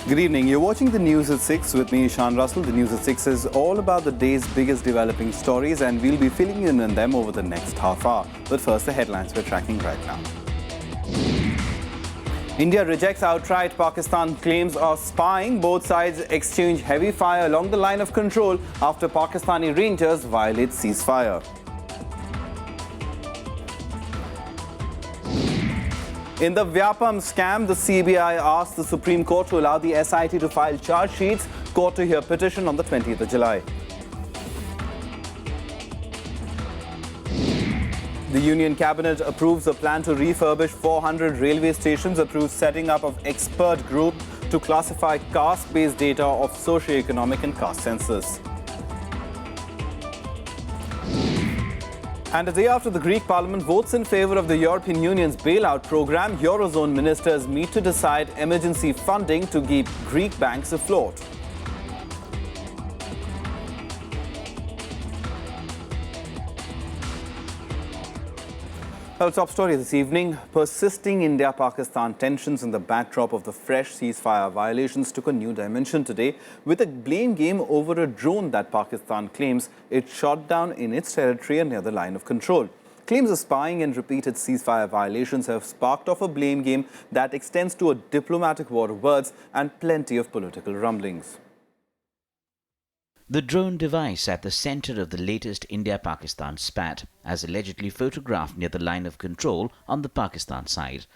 Good evening. You're watching the News at 6 with me, Ishan Russell. The News at 6 is all about the day's biggest developing stories, and we'll be filling you in on them over the next half hour. But first, the headlines we're tracking right now. India rejects outright Pakistan claims of spying. Both sides exchange heavy fire along the line of control after Pakistani rangers violate ceasefire. In the Vyapam scam, the CBI asked the Supreme Court to allow the SIT to file charge sheets. Court to hear petition on the 20th of July. The Union Cabinet approves a plan to refurbish 400 railway stations, approves setting up of expert group to classify caste-based data of socio-economic and caste census. And a day after the Greek Parliament votes in favour of the European Union's bailout programme, Eurozone ministers meet to decide emergency funding to keep Greek banks afloat. Well, top story this evening, persisting India-Pakistan tensions in the backdrop of the fresh ceasefire violations took a new dimension today with a blame game over a drone that Pakistan claims it shot down in its territory near the line of control. Claims of spying and repeated ceasefire violations have sparked off a blame game that extends to a diplomatic war of words and plenty of political rumblings. The drone device at the centre of the latest India-Pakistan spat, as allegedly photographed near the line of control on the Pakistan side.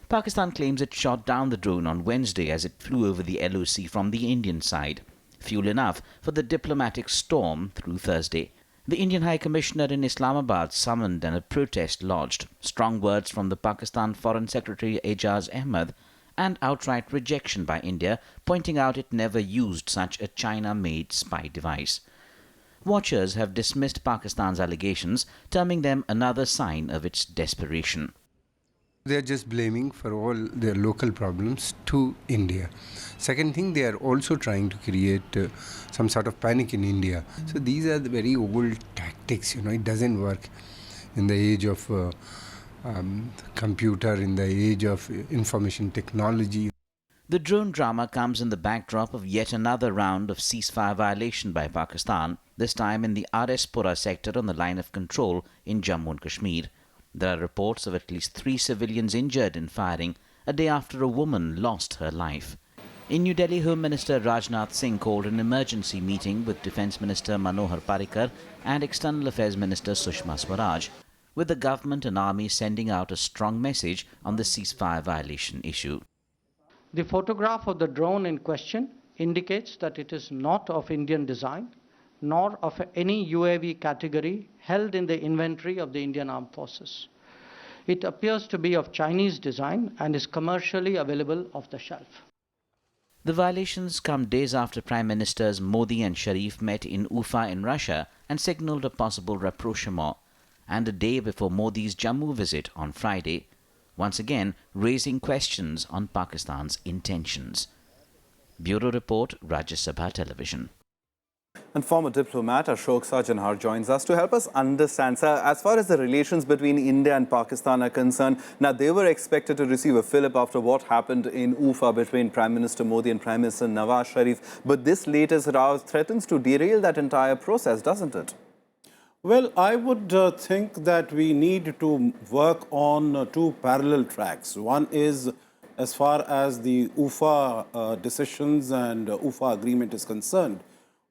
Pakistan claims it shot down the drone on Wednesday as it flew over the LOC from the Indian side. Fuel enough for the diplomatic storm through Thursday. The Indian High Commissioner in Islamabad summoned and a protest lodged. Strong words from the Pakistan Foreign Secretary Ejaz Ahmed and outright rejection by India, pointing out it never used such a China-made spy device. Watchers have dismissed Pakistan's allegations, terming them another sign of its desperation. They are just blaming for all their local problems to India. Second thing, they are also trying to create some sort of panic in India. So these are the very old tactics, it doesn't work in the age of computer, in the age of information technology. The drone drama comes in the backdrop of yet another round of ceasefire violation by Pakistan, this time in the RSTV sector on the line of control in Jammu and Kashmir. There are reports of at least 3 civilians injured in firing a day after a woman lost her life. In New Delhi, Home Minister Rajnath Singh called an emergency meeting with Defence Minister Manohar Parrikar and External Affairs Minister Sushma Swaraj, with the government and army sending out a strong message on the ceasefire violation issue. The photograph of the drone in question indicates that it is not of Indian design, nor of any UAV category held in the inventory of the Indian Armed Forces. It appears to be of Chinese design and is commercially available off the shelf. The violations come days after Prime Ministers Modi and Sharif met in Ufa in Russia and signalled a possible rapprochement, and a day before Modi's Jammu visit on Friday, once again raising questions on Pakistan's intentions. Bureau Report, Rajya Sabha Television. And former diplomat Ashok Sajanhar joins us to help us understand, sir, as far as the relations between India and Pakistan are concerned. Now, they were expected to receive a fillip after what happened in Ufa between Prime Minister Modi and Prime Minister Nawaz Sharif. But this latest row threatens to derail that entire process, doesn't it? Well, I would think that we need to work on 2 parallel tracks. One is as far as the UFA decisions and UFA agreement is concerned,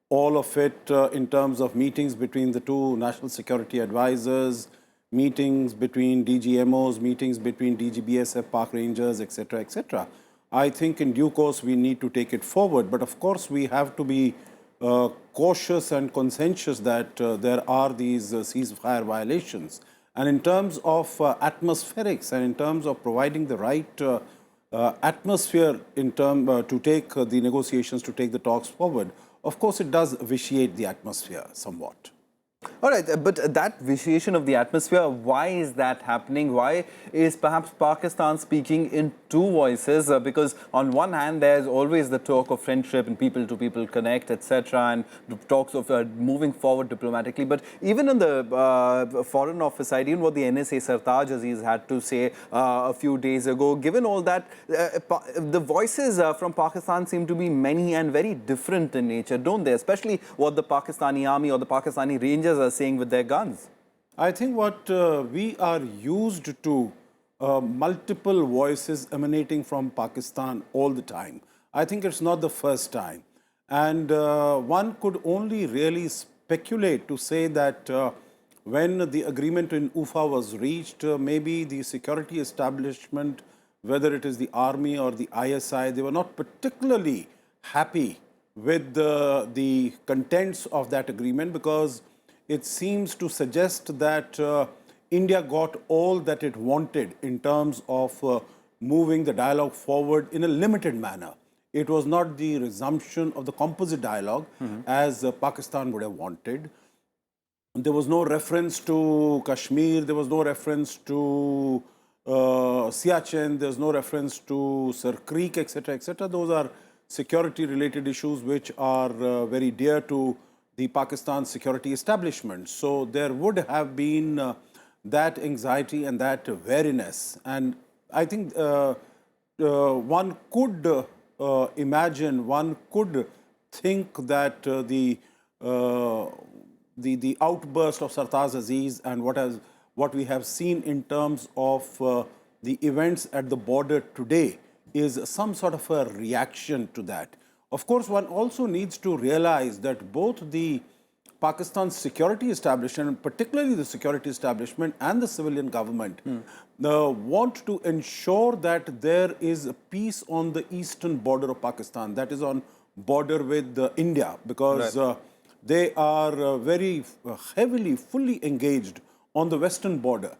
all of it in terms of meetings between the 2 national security advisors, meetings between DGMOs, meetings between DGBSF, Park Rangers, etc., etc. I think in due course we need to take it forward. But of course we have to be cautious and conscientious that there are these ceasefire violations. And in terms of atmospherics and in terms of providing the right atmosphere to take the negotiations, to take the talks forward, of course it does vitiate the atmosphere somewhat. All right, but that vitiation of the atmosphere, why is that happening? Why is perhaps Pakistan speaking in two voices? Because on one hand, there's always the talk of friendship and people-to-people connect, etc., and the talks of moving forward diplomatically. But even in the Foreign Office side, even what the NSA Sartaj Aziz had to say a few days ago, given all that, the voices from Pakistan seem to be many and very different in nature, don't they? Especially what the Pakistani army or the Pakistani Rangers are saying with their guns. I think what we are used to multiple voices emanating from Pakistan all the time. I think it's not the first time. And one could only really speculate to say that when the agreement in UFA was reached, maybe the security establishment, whether it is the army or the ISI, they were not particularly happy with the contents of that agreement, because it seems to suggest that India got all that it wanted in terms of moving the dialogue forward in a limited manner. It was not the resumption of the composite dialogue as Pakistan would have wanted. There was no reference to Kashmir, there was no reference to Siachen, there's no reference to Sir Creek, etc., etc. Those are security-related issues which are very dear to the Pakistan security establishment. So there would have been that anxiety and that wariness. And I think one could imagine, one could think that the outburst of Sartaj Aziz and what we have seen in terms of the events at the border today is some sort of a reaction to that. Of course, one also needs to realize that both the Pakistan security establishment, particularly the security establishment and the civilian government, want to ensure that there is peace on the eastern border of Pakistan, that is on border with India, because they are very heavily, fully engaged on the western border.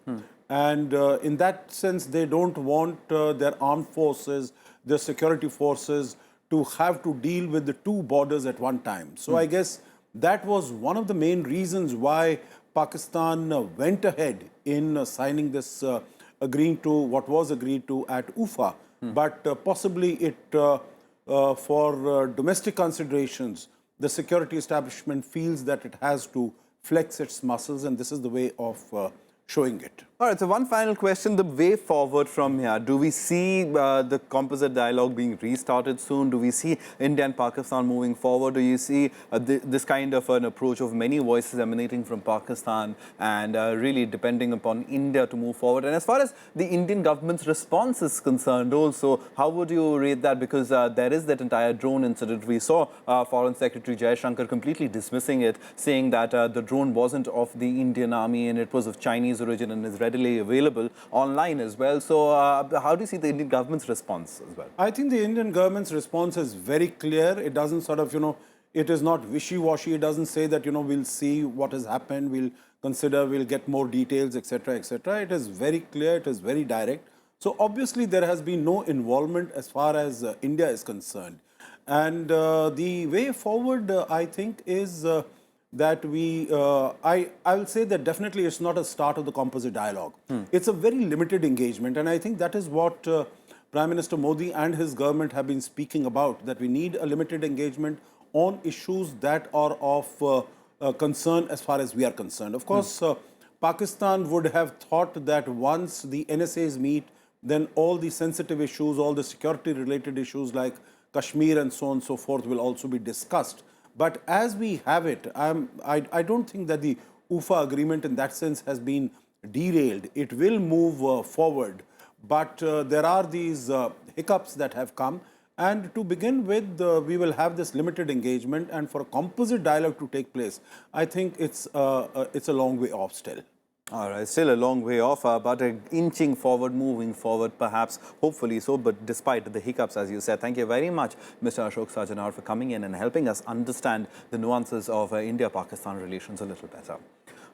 And in that sense, they don't want their armed forces, their security forces to have to deal with the two borders at one time. So I guess that was one of the main reasons why Pakistan went ahead in signing this, agreeing to what was agreed to at UFA. But possibly it, for domestic considerations, the security establishment feels that it has to flex its muscles, and this is the way of showing it. All right, so one final question, the way forward from here. Do we see the composite dialogue being restarted soon? Do we see India and Pakistan moving forward? Do you see this kind of an approach of many voices emanating from Pakistan and really depending upon India to move forward? And as far as the Indian government's response is concerned also, how would you rate that? Because there is that entire drone incident. We saw Foreign Secretary Jaishankar completely dismissing it, saying that the drone wasn't of the Indian army and it was of Chinese origin and is readily available online as well. So how do you see the Indian government's response as well? I think the Indian government's response is very clear. It doesn't sort of, it is not wishy-washy. It doesn't say that, we'll see what has happened, we'll consider, we'll get more details, etc., etc. It is very clear, it is very direct. So obviously there has been no involvement as far as India is concerned. And the way forward, I think, is that I will say that definitely it's not a start of the composite dialogue. It's a very limited engagement, and I think that is what Prime Minister Modi and his government have been speaking about, that we need a limited engagement on issues that are of concern as far as we are concerned. Of course, Pakistan would have thought that once the NSAs meet, then all the sensitive issues, all the security-related issues like Kashmir and so on and so forth will also be discussed. But as we have it, I don't think that the UFA agreement in that sense has been derailed. It will move forward. But there are these hiccups that have come. And to begin with, we will have this limited engagement. And for a composite dialogue to take place, I think it's a long way off still. All right, still a long way off, but inching forward, moving forward, perhaps, hopefully so. But despite the hiccups, as you said, thank you very much, Mr. Ashok Sajanar, for coming in and helping us understand the nuances of India-Pakistan relations a little better.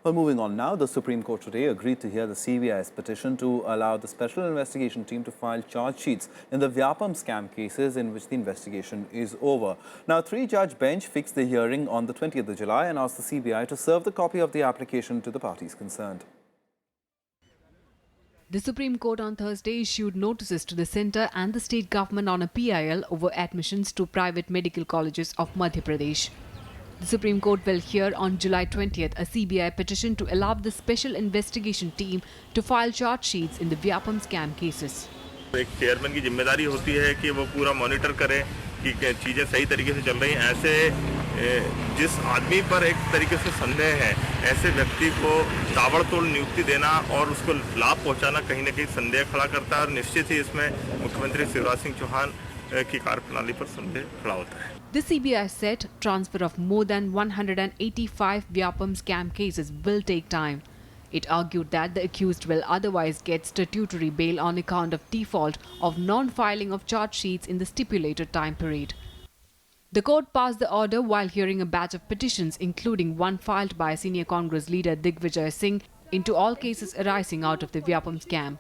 Well, moving on now, the Supreme Court today agreed to hear the CBI's petition to allow the Special Investigation Team to file charge sheets in the Vyapam scam cases in which the investigation is over. Now, a three-judge bench fixed the hearing on the 20th of July and asked the CBI to serve the copy of the application to the parties concerned. The Supreme Court on Thursday issued notices to the centre and the state government on a PIL over admissions to private medical colleges of Madhya Pradesh. The Supreme Court will hear on July 20th a CBI petition to allow the Special Investigation Team to file charge sheets in the Vyapam scam cases. एक chairman की जिम्मेदारी होती है कि वो पूरा monitor करे कि चीज़ें सही तरीके से चल रही हैं। ऐसे जिस आदमी पर एक तरीके से संदेह है, ऐसे व्यक्ति को ताबड़तोड़ नियुक्ति देना और उसको लाभ पहुंचाना कहीं न कहीं संदेह खड़ा करता है और निश्चित ही इसमें मुख्यमंत्री शिवराज सिंह चौहान की कार्यप्रणाली पर संदेह खड़ा होता है। The CBI said transfer of more than 185 Vyapam scam cases will take time. It argued that the accused will otherwise get statutory bail on account of default of non-filing of charge sheets in the stipulated time period. The court passed the order while hearing a batch of petitions, including one filed by senior Congress leader Digvijay Singh, into all cases arising out of the Vyapam scam.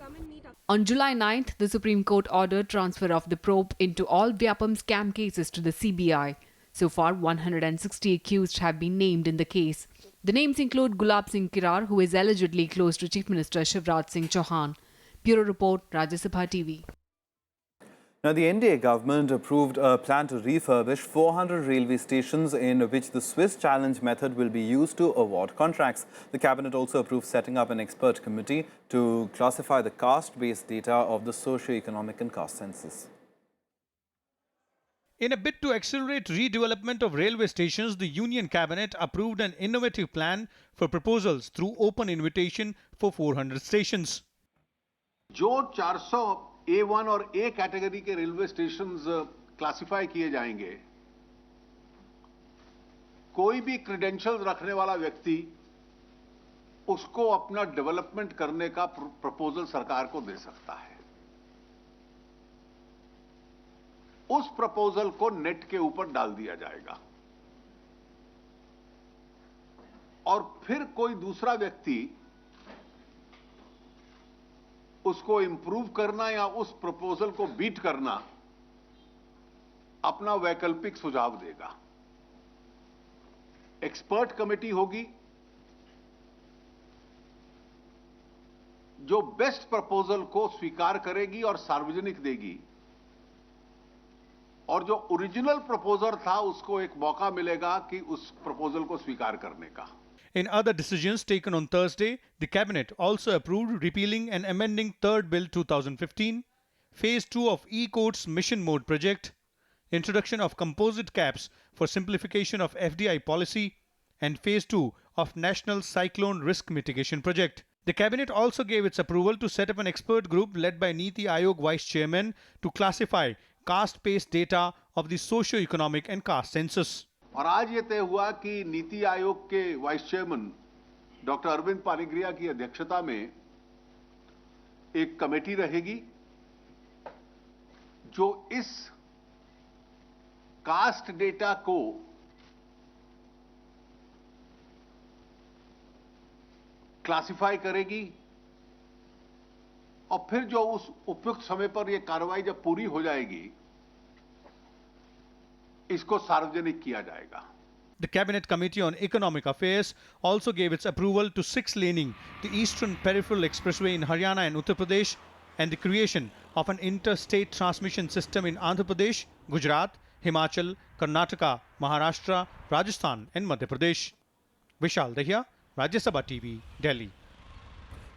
On July 9th, the Supreme Court ordered transfer of the probe into all Vyapam scam cases to the CBI. So far, 160 accused have been named in the case. The names include Gulab Singh Kirar, who is allegedly close to Chief Minister Shivraj Singh Chauhan. Bureau Report, Rajya TV. Now, the NDA government approved a plan to refurbish 400 railway stations in which the Swiss challenge method will be used to award contracts. The cabinet also approved setting up an expert committee to classify the caste-based data of the socio-economic and caste census. In a bid to accelerate redevelopment of railway stations, the Union Cabinet approved an innovative plan for proposals through open invitation for 400 stations. जो 400 A1 और A category के railway stations classify किए जाएंगे, कोई भी credentials रखने वाला व्यक्ति उसको अपना डेवलपमेंट करने का प्रपोजल सरकार को दे सकता है। उस प्रपोजल को नेट के ऊपर डाल दिया जाएगा और फिर कोई दूसरा व्यक्ति उसको इंप्रूव करना या उस प्रपोजल को बीट करना अपना वैकल्पिक सुझाव देगा। एक्सपर्ट कमेटी होगी जो बेस्ट प्रपोजल को स्वीकार करेगी और सार्वजनिक देगी और जो ओरिजिनल प्रपोजल था उसको एक मौका मिलेगा कि उस प्रपोजल को स्वीकार करने का। In other decisions taken on Thursday, the Cabinet also approved repealing and amending 3rd Bill 2015, Phase 2 of E-Court's Mission Mode project, introduction of composite caps for simplification of FDI policy, and Phase 2 of National Cyclone Risk Mitigation project. The Cabinet also gave its approval to set up an expert group led by Niti Aayog Vice Chairman to classify caste-based data of the socio-economic and caste census. और आज ये तय हुआ कि नीति आयोग के vice chairman doctor Arvind पानीग्रिया की अध्यक्षता में एक कमेटी रहेगी जो इस कास्ट डेटा को क्लासिफाई करेगी और फिर जो उस उपयुक्त समय पर यह कार्रवाई जब पूरी हो जाएगी इसको सार्वजनिक किया जाएगा। The Cabinet Committee on Economic Affairs also gave its approval to 6-laning the Eastern Peripheral Expressway in Haryana and Uttar Pradesh and the creation of an interstate transmission system in Andhra Pradesh, Gujarat, Himachal, Karnataka, Maharashtra, Rajasthan and Madhya Pradesh. Vishal Dahiya, Rajya TV, Delhi.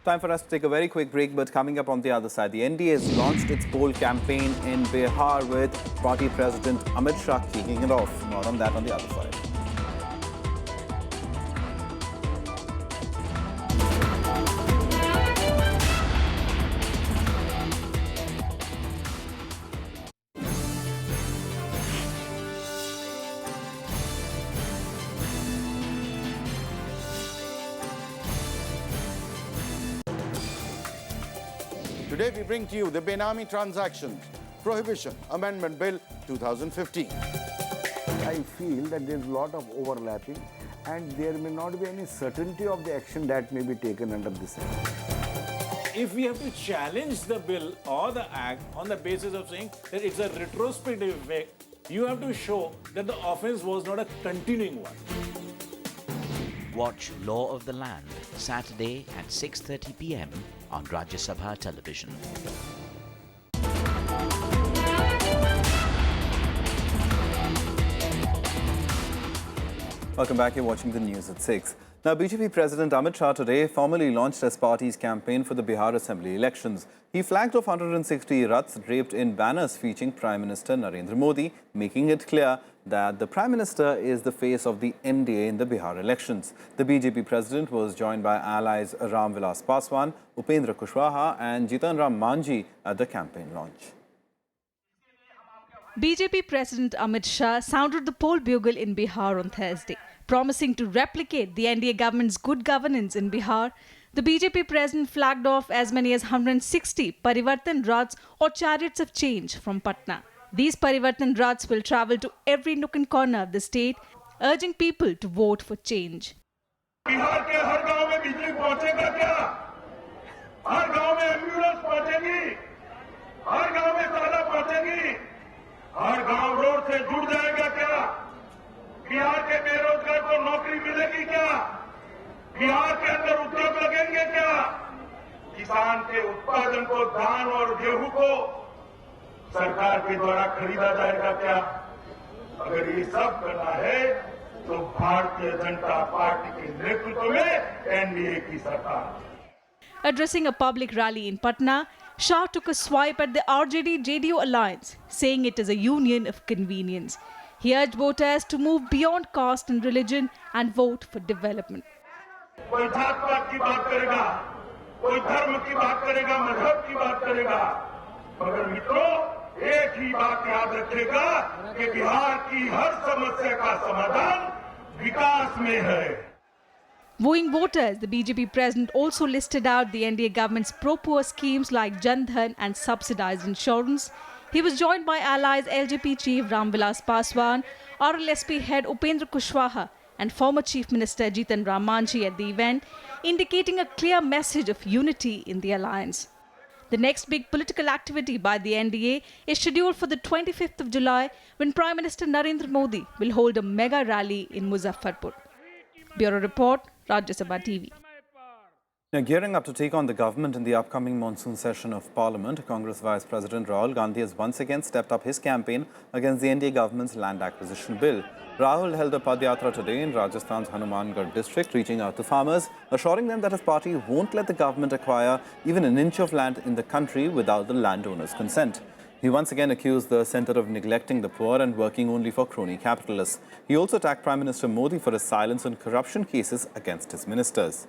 Time for us to take a very quick break, but coming up on the other side, the NDA has launched its poll campaign in Bihar with party president Amit Shah kicking it off. More on that on the other side. Today we bring to you the Benami Transactions Prohibition Amendment Bill 2015. I feel that there's a lot of overlapping and there may not be any certainty of the action that may be taken under this act. If we have to challenge the bill or the act on the basis of saying that it's a retrospective effect, you have to show that the offence was not a continuing one. Watch Law of the Land Saturday at 6:30 p.m. on Rajya Sabha television. Welcome back. You're watching the news at 6. Now, BJP President Amit Shah today formally launched his party's campaign for the Bihar Assembly elections. He flagged off 160 raths draped in banners featuring Prime Minister Narendra Modi, making it clear that the Prime Minister is the face of the NDA in the Bihar elections. The BJP President was joined by allies Ram Vilas Paswan, Upendra Kushwaha and Jitan Ram Manjhi at the campaign launch. BJP President Amit Shah sounded the poll bugle in Bihar on Thursday, promising to replicate the NDA government's good governance in Bihar. The BJP president flagged off as many as 160 Parivartan Raths or chariots of change from Patna. These Parivartan Raths will travel to every nook and corner of the state, urging people to vote for change. Bihar के हर गांव में बिजली पहुंचेगा क्या? हर गांव में ambulance पहुंचेगी? हर गांव में सड़क पहुंचेगी? हर गांव रोड से जुड़ जाएगा क्या? बिहार के बेरोजगार को नौकरी मिलेगी क्या? बिहार के अंदर उद्योग लगेंगे क्या? किसान के उत्पादन को, धान और गेहूं को सरकार के द्वारा खरीदा जाएगा क्या? अगर ये सब करना है तो भारतीय जनता पार्टी के नेतृत्व में एनडीए की सरकार. Addressing a public rally in Patna, Shah took a swipe at the RJD-JDU alliance, saying it is a union of convenience. He urged voters to move beyond caste and religion and vote for development. कोई जात पात की बात करेगा, कोई धर्म की बात करेगा, मजहब की बात करेगा, मगर मित्रों एक ही बात याद रखिएगा कि बिहार की हर समस्या का समाधान विकास में है. Wooing voters, the BJP president also listed out the NDA government's pro-poor schemes like Jan Dhan and subsidized insurance. He was joined by allies LJP chief Ram Vilas Paswan, RLSP head Upendra Kushwaha and former Chief Minister Jitan Ram Manjhi at the event, indicating a clear message of unity in the alliance. The next big political activity by the NDA is scheduled for the 25th of July when Prime Minister Narendra Modi will hold a mega rally in Muzaffarpur. Bureau Report, Rajya Sabha TV. Now, gearing up to take on the government in the upcoming monsoon session of Parliament, Congress Vice President Rahul Gandhi has once again stepped up his campaign against the NDA government's land acquisition bill. Rahul held a padiatra today in Rajasthan's Hanumangarh district, reaching out to farmers, assuring them that his party won't let the government acquire even an inch of land in the country without the landowner's consent. He once again accused the centre of neglecting the poor and working only for crony capitalists. He also attacked Prime Minister Modi for his silence on corruption cases against his ministers.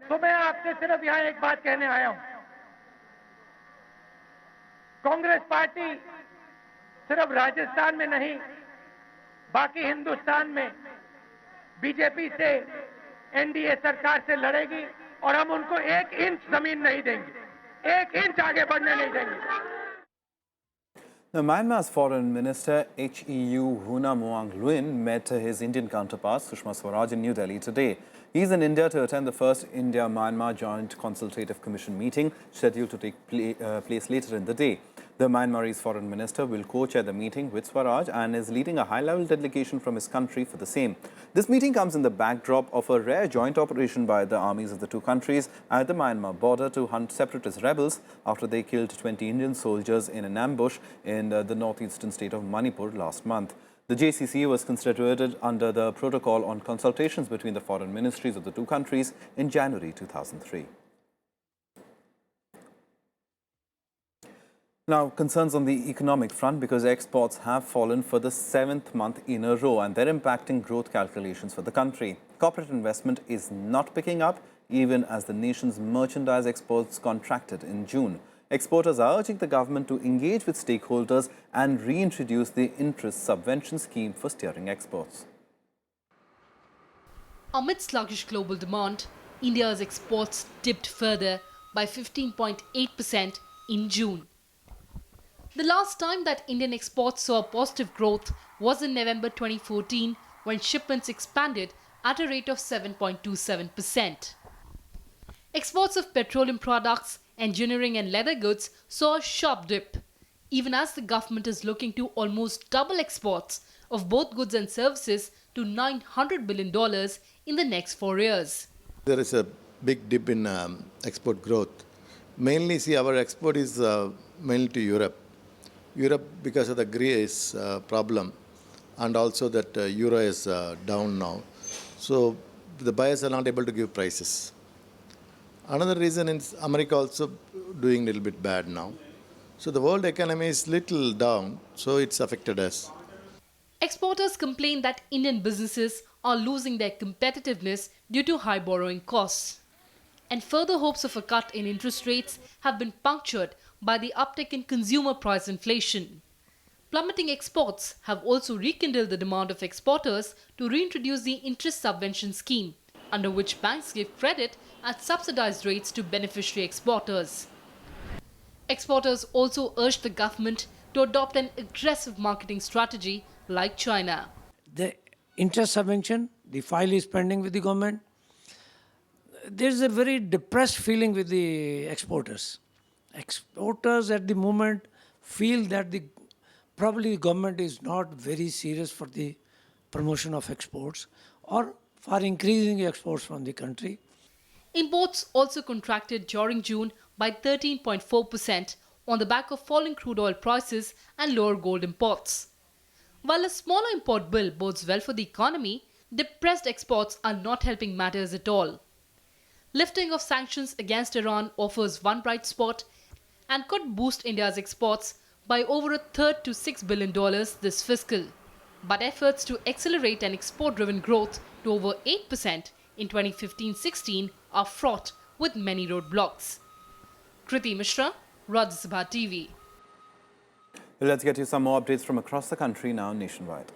तो मैं आपसे सिर्फ यहाँ एक बात कहने आया हूँ. कांग्रेस पार्टी सिर्फ राजस्थान में नहीं, बाकी हिंदुस्तान में बीजेपी से, एनडीए सरकार से लड़ेगी और हम उनको एक इंच जमीन नहीं देंगे. एक इंच आगे बढ़ने नहीं देंगे. Now, Myanmar's Foreign Minister HEU Huna Muang Luin met his Indian counterpart Sushma Swaraj in New Delhi today. He is in India to attend the first India-Myanmar Joint Consultative Commission meeting scheduled to take place later in the day. The Myanmarese Foreign Minister will co-chair the meeting with Swaraj and is leading a high-level delegation from his country for the same. This meeting comes in the backdrop of a rare joint operation by the armies of the two countries at the Myanmar border to hunt separatist rebels after they killed 20 Indian soldiers in an ambush in the northeastern state of Manipur last month. The JCC was constituted under the Protocol on Consultations between the foreign ministries of the two countries in January 2003. Now, concerns on the economic front because exports have fallen for the 7th month in a row and they're impacting growth calculations for the country. Corporate investment is not picking up even as the nation's merchandise exports contracted in June. Exporters are urging the government to engage with stakeholders and reintroduce the interest subvention scheme for steering exports. Amid sluggish global demand, India's exports dipped further by 15.8% in June. The last time that Indian exports saw positive growth was in November 2014, when shipments expanded at a rate of 7.27%. Exports of petroleum products, engineering and leather goods saw a sharp dip, even as the government is looking to almost double exports of both goods and services to $900 billion in the next 4 years. There is a big dip in export growth. Mainly, see, our export is mainly to Europe. Europe, because of the Greece problem, and also that euro is down now. So the buyers are not able to give prices. Another reason is America also doing a little bit bad now. So the world economy is little down, so it's affected us. Exporters complain that Indian businesses are losing their competitiveness due to high borrowing costs. And further hopes of a cut in interest rates have been punctured by the uptick in consumer price inflation. Plummeting exports have also rekindled the demand of exporters to reintroduce the interest subvention scheme, under which banks give credit at subsidized rates to beneficiary exporters. Exporters also urged the government to adopt an aggressive marketing strategy like China. The interest subvention, the file is pending with the government. There is a very depressed feeling with the exporters. Exporters at the moment feel that probably the government is not very serious for the promotion of exports or for increasing exports from the country. Imports also contracted during June by 13.4% on the back of falling crude oil prices and lower gold imports. While a smaller import bill bodes well for the economy, depressed exports are not helping matters at all. Lifting of sanctions against Iran offers one bright spot and could boost India's exports by over a third to $6 billion this fiscal. But efforts to accelerate an export-driven growth to over 8% in 2015-16 are fraught with many roadblocks. Kriti Mishra, Rajya Sabha TV. Let's get you some more updates from across the country now nationwide.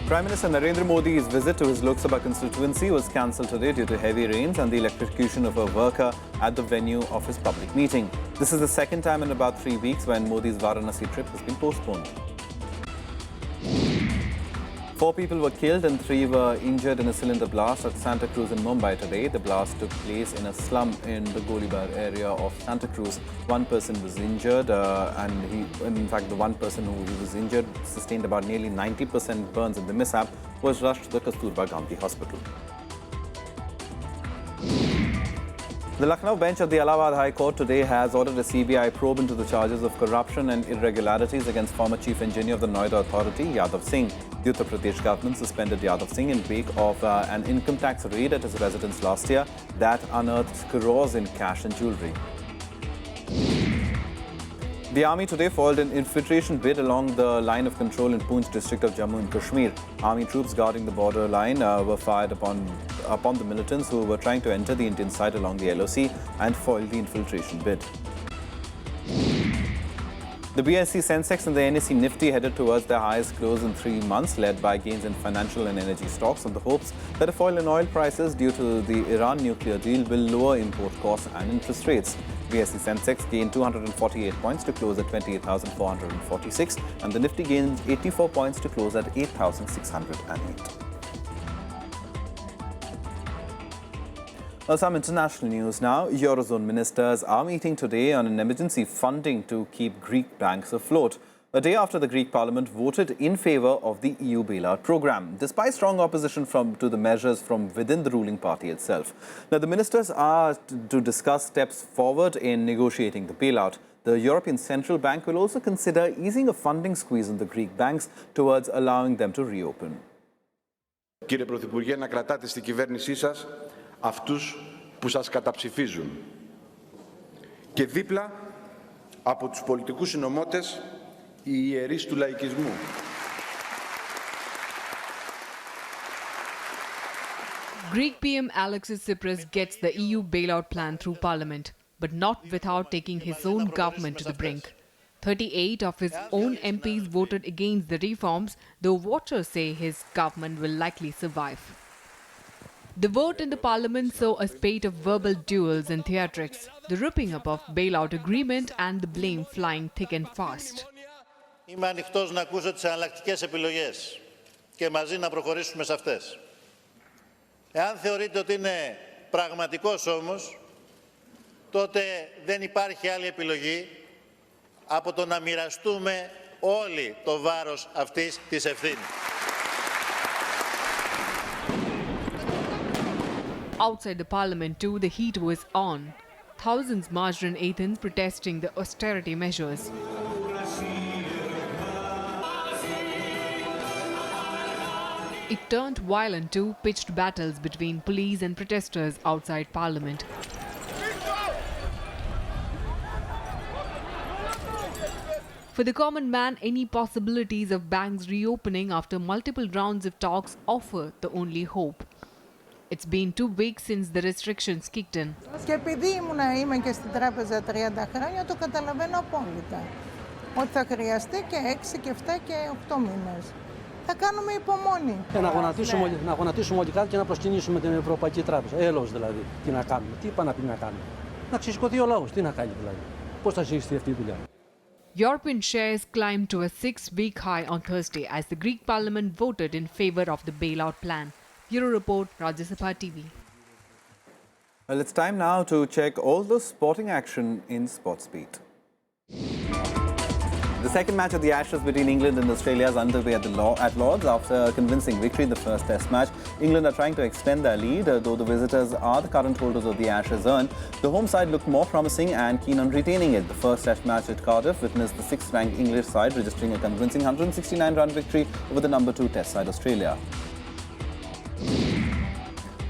Prime Minister Narendra Modi's visit to his Lok Sabha constituency was cancelled today due to heavy rains and the electrocution of a worker at the venue of his public meeting. This is the second time in about 3 weeks when Modi's Varanasi trip has been postponed. 4 people were killed and 3 were injured in a cylinder blast at Santa Cruz in Mumbai today. The blast took place in a slum in the Golibar area of Santa Cruz. 1 person was injured in fact, the 1 person who was injured sustained about nearly 90% burns in the mishap, was rushed to the Kasturba Gandhi Hospital. The Lucknow bench of the Allahabad High Court today has ordered a CBI probe into the charges of corruption and irregularities against former Chief Engineer of the Noida Authority, Yadav Singh. The Uttar Pradesh government suspended Yadav Singh in wake of an income tax raid at his residence last year that unearthed crores in cash and jewellery. The army today foiled an infiltration bid along the line of control in Poonch district of Jammu and Kashmir. Army troops guarding the border line were fired upon the militants who were trying to enter the Indian side along the LOC and foil the infiltration bid. The BSE Sensex and the NSE Nifty headed towards their highest close in 3 months, led by gains in financial and energy stocks on the hopes that a fall in oil prices due to the Iran nuclear deal will lower import costs and interest rates. BSE Sensex gained 248 points to close at 28,446 and the Nifty gained 84 points to close at 8,608. Well, some international news now. Eurozone ministers are meeting today on an emergency funding to keep Greek banks afloat, a day after the Greek parliament voted in favour of the EU bailout programme, despite strong opposition to the measures from within the ruling party itself. Now, the ministers are to discuss steps forward in negotiating the bailout. The European Central Bank will also consider easing a funding squeeze on the Greek banks towards allowing them to reopen. Κύριε Πρωθυπουργέ, να κρατάτε στην κυβέρνησή σας αυτούς που σας καταψηφίζουν. Και δίπλα από τους πολιτικούς συνωμότες οι ιερείς του λαϊκισμού. Greek PM Alexis Tsipras gets the EU bailout plan through Parliament, but not without taking his own government to the brink. 38 of his own MPs voted against the reforms, though watchers say his government will likely survive. The vote in the parliament saw a spate of verbal duels and theatrics, the ripping up of bailout agreement and the blame flying thick and fast. Είμαι ανοιχτός να ακούσω τις εναλλακτικές επιλογές. και μαζί να προχωρήσουμε σε αυτές. Εάν θεωρείτε ότι είναι πραγματικός όμως, τότε δεν υπάρχει άλλη επιλογή από το να μοιραστούμε όλοι το βάρος αυτής της ευθύνης. Outside the parliament too, the heat was on. Thousands marched in Athens protesting the austerity measures. It turned violent too, pitched battles between police and protesters outside parliament. For the common man, any possibilities of banks reopening after multiple rounds of talks offer the only hope. It's been 2 weeks since the restrictions kicked in. Και επειδή είμαι και στην τράπεζα 30 χρόνια, το καταλαβαίνω απόλυτα. Ότι θα χρειαστεί και 6 και 7 και 8 μήνες. Θα κάνουμε υπομονή. Να γονατίσουμε όλοι κάτι και να προσκυνήσουμε την Ευρωπαϊκή Τράπεζα. Έλεος δηλαδή. Τι να κάνουμε, τι είπα να πει να κάνουμε. Να ξεσηκωθεί ο λαός, τι να κάνει δηλαδή. Πώς θα συνεχιστεί αυτή η δουλειά. European shares climbed to a 6-week high on Thursday as the Greek parliament voted in favor of the bailout plan. Bureau Report, Rajya TV. Well, it's time now to check all the sporting action in Sportsbeat. The second match of the Ashes between England and Australia is underway at Lord's after a convincing victory in the first Test match. England are trying to extend their lead, though the visitors are the current holders of the Ashes urn. The home side looked more promising and keen on retaining it. The first Test match at Cardiff witnessed the 6th-ranked English side registering a convincing 169-run victory over the number 2 Test side Australia.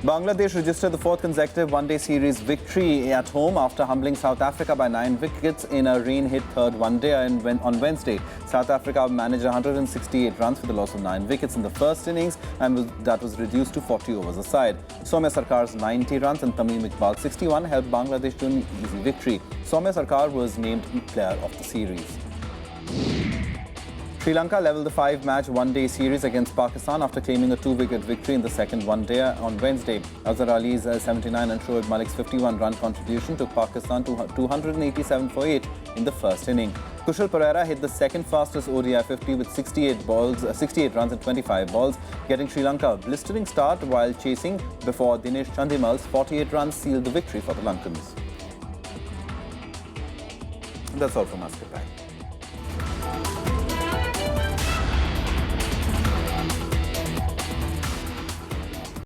Bangladesh registered the 4th consecutive one-day series victory at home after humbling South Africa by 9 wickets in a rain-hit third one-day on Wednesday. South Africa managed 168 runs for the loss of 9 wickets in the first innings, and that was reduced to 40 overs aside. Soumya Sarkar's 90 runs and Tamim Iqbal's 61 helped Bangladesh to an easy victory. Soumya Sarkar was named Player of the Series. Sri Lanka levelled the 5-match one-day series against Pakistan after claiming a 2-wicket victory in the second one-day on Wednesday. Azhar Ali's 79 and Shoaib Malik's 51-run contribution took Pakistan to 287 for 8 in the first inning. Kushal Perera hit the second fastest ODI 50 with 68 runs and 25 balls, getting Sri Lanka a blistering start while chasing before Dinesh Chandimal's 48 runs sealed the victory for the Lankans. That's all from us. Goodbye.